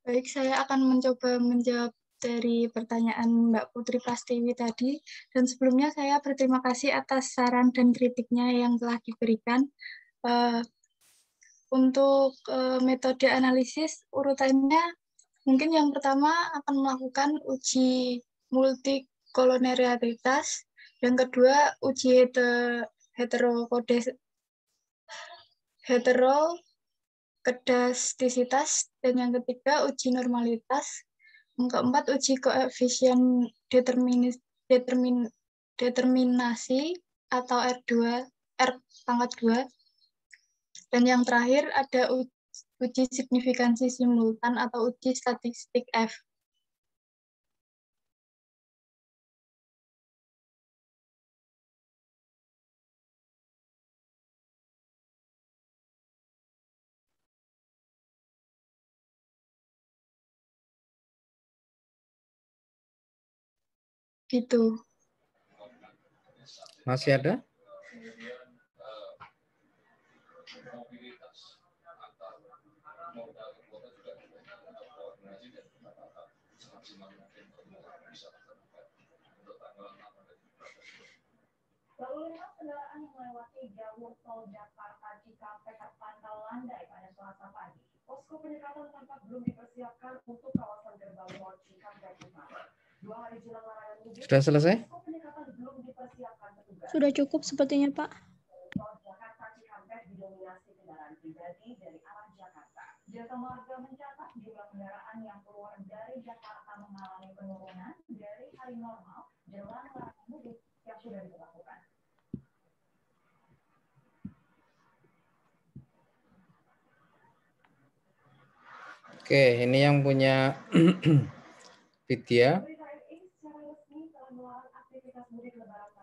Baik, saya akan mencoba menjawab dari pertanyaan Mbak Putri Prastiwi tadi. Dan sebelumnya saya berterima kasih atas saran dan kritiknya yang telah diberikan. Untuk metode analisis urutannya, mungkin yang pertama akan melakukan uji multikolonialitas, yang kedua uji heterokedastisitas, dan yang ketiga uji normalitas, yang keempat uji koefisien determinasi atau R pangkat 2, dan yang terakhir ada uji signifikansi simultan atau uji statistik F. Gitu. Masih ada? Lalu lintas kendaraan yang melewati jalur tol Jakarta Cikampek terpantau landai pada Selasa pagi. Posko penyekatan tampak belum dipersiapkan untuk kawasan gerbang tol Cikampek Utara. 2 hari jelang larangan mudik. Sudah selesai? Posko penyekatan belum dipersiapkan petugas. Sudah cukup sepertinya, Pak. Tol Jakarta Cikampek didominasi kendaraan pribadi dari arah Jakarta. Jasa Marga mencatat jumlah kendaraan yang keluar dari Jakarta mengalami penurunan dari hari normal jelang larangan mudik yang sudah diberlakukan. Oke, ini yang punya Vidya.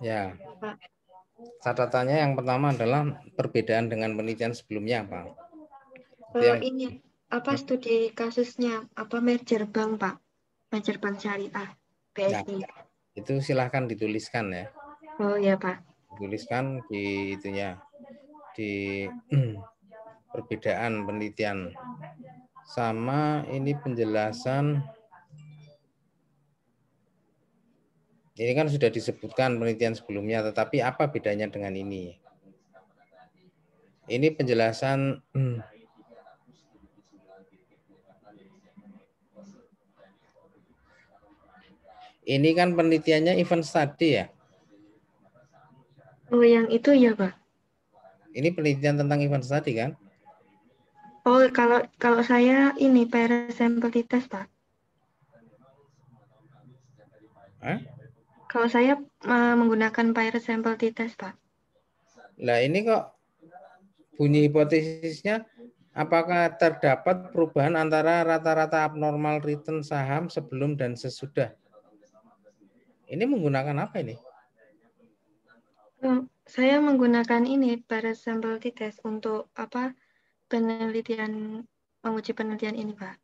Ya. Catatannya yang pertama adalah perbedaan dengan penelitian sebelumnya, Pak. Ini apa studi kasusnya apa merger bank, Pak? Merger bank syariah BSI. Nah, itu silahkan dituliskan ya. Oh ya, Pak. Tuliskan di itunya, di perbedaan penelitian. Sama ini penjelasan, ini kan sudah disebutkan penelitian sebelumnya, tetapi apa bedanya dengan ini? Ini penjelasan ini kan penelitiannya event study ya? Oh, yang itu ya, Pak. Ini penelitian tentang event study kan? Oh, kalau saya ini pair sample test, Pak. Kalau saya menggunakan pair sample test, Pak. Lah ini kok bunyi hipotesisnya, apakah terdapat perubahan antara rata-rata abnormal return saham sebelum dan sesudah? Ini menggunakan apa ini? Saya menggunakan ini pair sample test untuk apa? Menguji penelitian ini, Pak.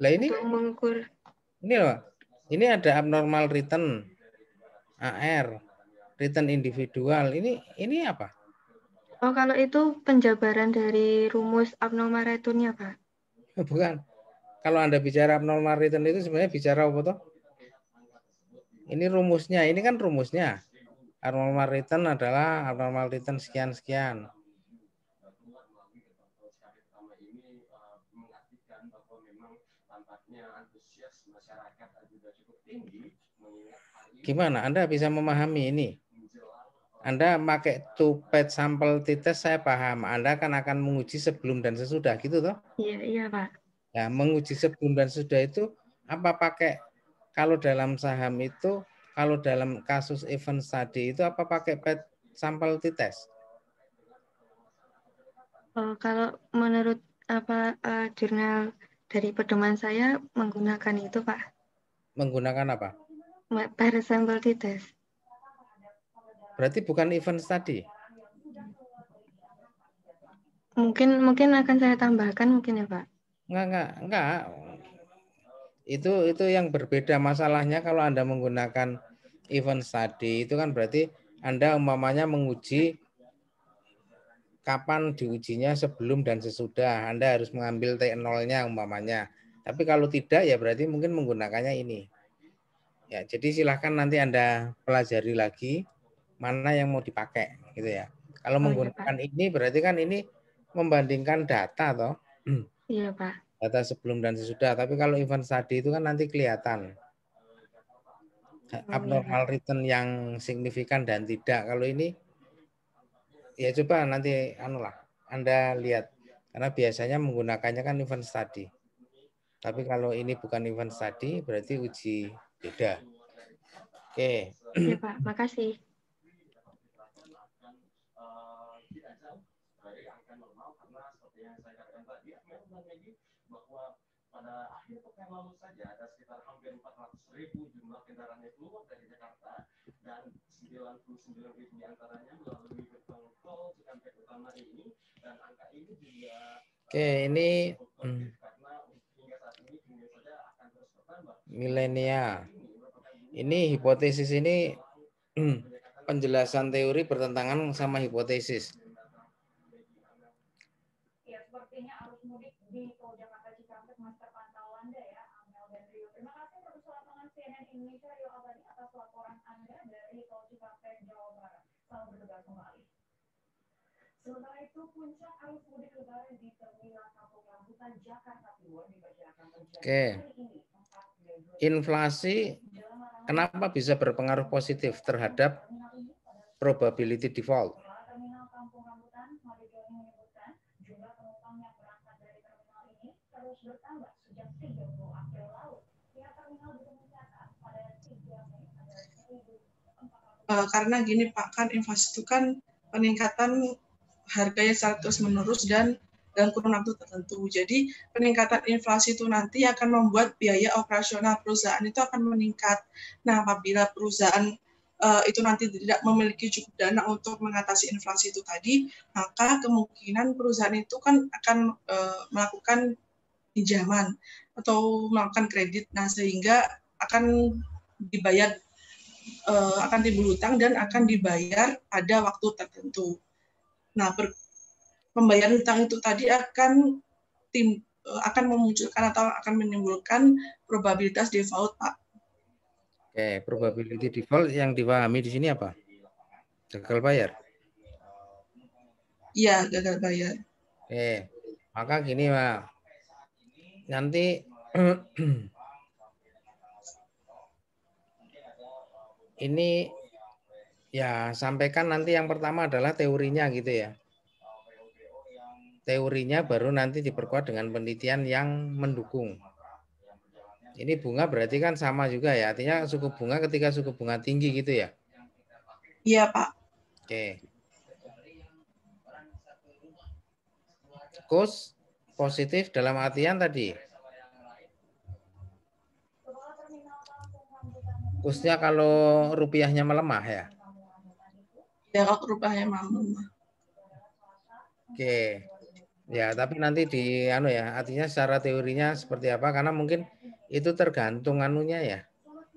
Lah ini untuk mengukur. Ini loh. Ini ada abnormal return AR, return individual. Ini apa? Oh, kalau itu penjabaran dari rumus abnormal return-nya, Pak. Bukan. Kalau Anda bicara abnormal return itu sebenarnya bicara apa toh? Ini rumusnya. Ini kan rumusnya. Abnormal return adalah abnormal return sekian-sekian. Gimana? Anda bisa memahami ini? Anda pakai two-page sampel t-test saya paham. Anda kan akan menguji sebelum dan sesudah gitu toh? Iya Pak. Ya, menguji sebelum dan sesudah itu apa pakai kalau dalam saham itu, kalau dalam kasus event study itu apa pakai page sampel t-test? Kalau menurut jurnal dari pedoman saya menggunakan itu Pak. Menggunakan apa? Pada sampel t-test. Berarti bukan event study? Mungkin akan saya tambahkan mungkin ya Pak. Enggak. Itu yang berbeda masalahnya kalau Anda menggunakan event study itu kan berarti Anda umpamanya menguji kapan diujinya sebelum dan sesudah. Anda harus mengambil T0-nya umpamanya. Tapi kalau tidak ya berarti mungkin menggunakannya ini. Ya, jadi silahkan nanti Anda pelajari lagi mana yang mau dipakai gitu ya. Kalau menggunakan ini berarti kan ini membandingkan data toh. Iya Pak. Data sebelum dan sesudah. Tapi kalau event study itu kan nanti kelihatan abnormal return yang signifikan dan tidak. Kalau ini ya coba nanti Anda lihat karena biasanya menggunakannya kan event study. Tapi kalau ini bukan event study berarti uji beda. Oke. Iya Pak, makasih. Pada akhir pekan lalu saja ada sekitar hampir 400.000 jumlah kendaraan yang keluar dari Jakarta dan 99.000 diantaranya melalui gerbang tol Cikampek Utama ini dan angka ini juga ini milenial. Ini hipotesis ini penjelasan teori bertentangan sama hipotesis. Ya, sepertinya arus mudik di Tol Jakarta Cikampek masih terpantau landai ya, Amel dan Rio. Terima kasih produser lapangan CNN Indonesia Rio Abadi atas laporan Anda dari Tol Cikampek, Jawa Barat. Selamat bertugas kembali. Sementara itu, puncak arus mudik lebaran di Terminal Kampung Rambutan, Jakarta Timur diperkirakan terjadi hari ini. Inflasi kenapa bisa berpengaruh positif terhadap probability default? Terminal Kampung Rambutan, Mario menyebutkan jumlah penumpang yang berangkat dari terminal ini terus bertambah sejak 30 April lalu. Pihak terminal juga mencatat pada 3 Mei ada 1.400. Karena gini Pak, kan inflasi itu kan peningkatan harganya secara terus-menerus dan kurun waktu tertentu. Jadi peningkatan inflasi itu nanti akan membuat biaya operasional perusahaan itu akan meningkat. Nah, apabila perusahaan itu nanti tidak memiliki cukup dana untuk mengatasi inflasi itu tadi, maka kemungkinan perusahaan itu kan akan melakukan pinjaman atau melakukan kredit. Nah, sehingga akan dibayar akan dibulutang dan akan dibayar pada waktu tertentu. Nah, pembayaran utang itu tadi akan memunculkan atau akan menimbulkan probabilitas default, Pak. Oke, probability default yang dipahami di sini apa? Gagal bayar? Iya, gagal bayar. Oke, maka gini, Pak. Nanti ini ya sampaikan nanti yang pertama adalah teorinya gitu ya. Teorinya baru nanti diperkuat dengan penelitian yang mendukung. Ini bunga berarti kan sama juga ya, artinya suku bunga ketika suku bunga tinggi gitu ya? Iya, Pak. Oke. Kurs positif dalam artian tadi. Kursnya kalau rupiahnya melemah ya? Ya, kalau rupiahnya melemah. Oke. Ya, tapi nanti artinya secara teorinya seperti apa? Karena mungkin itu tergantung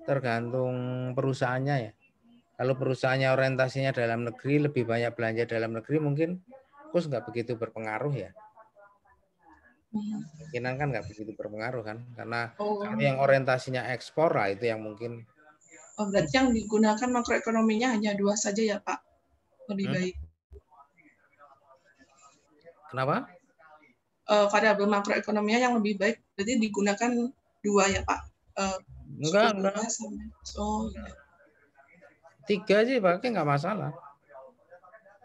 tergantung perusahaannya ya. Kalau perusahaannya orientasinya dalam negeri, lebih banyak belanja dalam negeri, mungkin kurs nggak begitu berpengaruh ya. Kemungkinan kan nggak begitu berpengaruh kan, karena kalau yang orientasinya ekspor lah itu yang mungkin. Oh, berarti yang digunakan makroekonominya hanya 2 saja ya, Pak? Lebih baik. Kenapa? Variabel makroekonominya yang lebih baik berarti digunakan 2 ya, Pak? Enggak. 3 sih pakai nggak masalah.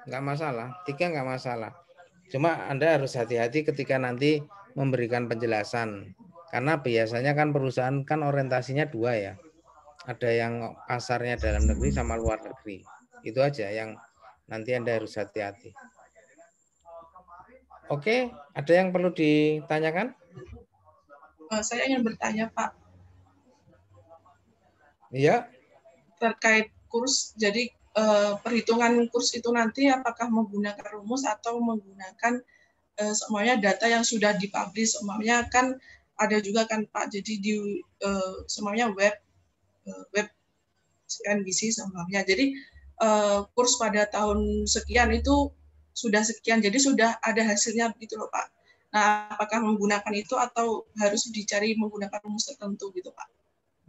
nggak masalah. 3 nggak masalah. Cuma Anda harus hati-hati ketika nanti memberikan penjelasan. Karena biasanya kan perusahaan kan orientasinya 2 ya. Ada yang pasarnya dalam negeri sama luar negeri. Itu aja yang nanti Anda harus hati-hati. Oke, ada yang perlu ditanyakan? Saya ingin bertanya, Pak. Iya. Terkait kurs, jadi perhitungan kurs itu nanti apakah menggunakan rumus atau menggunakan semuanya data yang sudah dipublish? Semuanya kan ada juga kan Pak, jadi di semuanya web CNBC semuanya. Jadi kurs pada tahun sekian itu sudah sekian, jadi sudah ada hasilnya begitu loh Pak. Nah, apakah menggunakan itu atau harus dicari menggunakan rumus tertentu gitu Pak?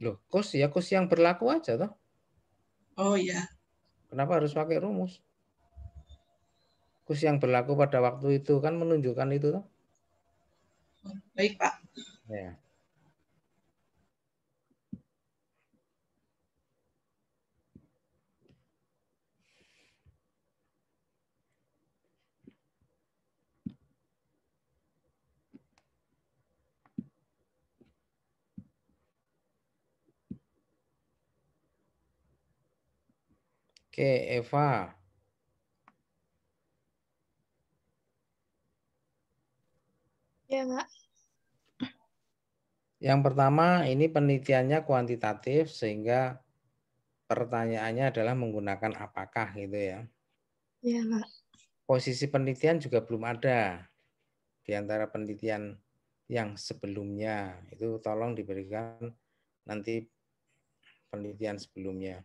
Loh, kurs yang berlaku aja toh. Oh iya. Kenapa harus pakai rumus? Kurs yang berlaku pada waktu itu kan menunjukkan itu toh. Baik Pak. Ya. Oke, Eva. Ya, Pak. Yang pertama, ini penelitiannya kuantitatif sehingga pertanyaannya adalah menggunakan apakah gitu ya. Ya, Pak. Posisi penelitian juga belum ada di antara penelitian yang sebelumnya. Itu tolong diberikan nanti penelitian sebelumnya.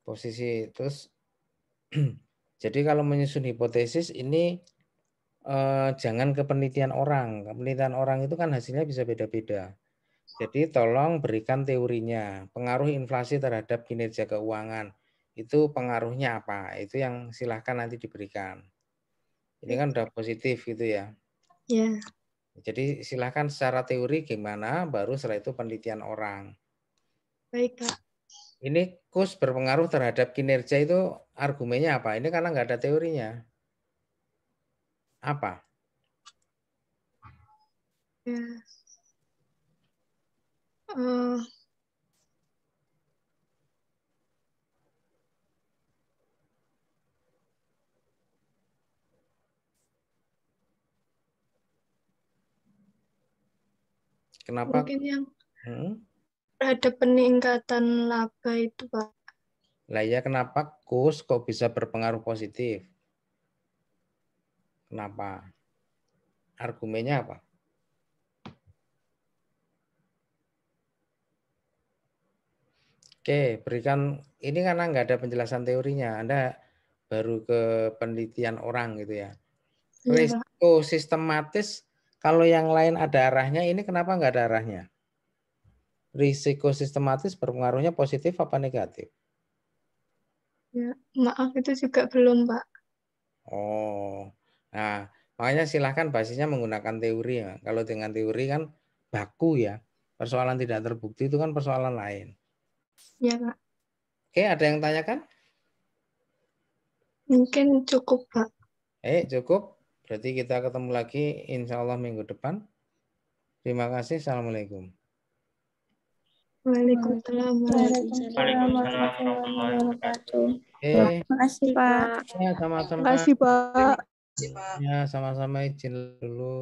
Posisi terus jadi kalau menyusun hipotesis ini jangan ke penelitian orang. Penelitian orang itu kan hasilnya bisa beda-beda. Jadi tolong berikan teorinya. Pengaruh inflasi terhadap kinerja keuangan. Itu pengaruhnya apa? Itu yang silahkan nanti diberikan. Ini kan udah positif gitu ya. Ya. Jadi silahkan secara teori gimana, baru setelah itu penelitian orang. Baik, Pak. Ini KUS berpengaruh terhadap kinerja itu argumennya apa? Ini karena nggak ada teorinya. Apa? Ya. Kenapa? Mungkin yang terhadap peningkatan laba itu, Pak. Lah ya, kenapa KUS kok bisa berpengaruh positif? Kenapa? Argumennya apa? Oke, berikan ini karena nggak ada penjelasan teorinya. Anda baru ke penelitian orang gitu ya. Risiko sistematis, kalau yang lain ada arahnya, ini kenapa nggak ada arahnya? Risiko sistematis berpengaruhnya positif apa negatif? Ya, maaf itu juga belum, Pak. Oh, nah makanya silahkan basisnya menggunakan teori ya. Kalau dengan teori kan baku ya. Persoalan tidak terbukti itu kan persoalan lain. Ya, Pak. Oke, ada yang tanyakan? Mungkin cukup, Pak. Cukup. Berarti kita ketemu lagi insya Allah minggu depan. Terima kasih. Assalamualaikum. Waalaikumsalam warahmatullahi wabarakatuh. Terima kasih, Pak. Ya, sama-sama. Terima kasih, Pak. Ya, sama-sama izin dulu.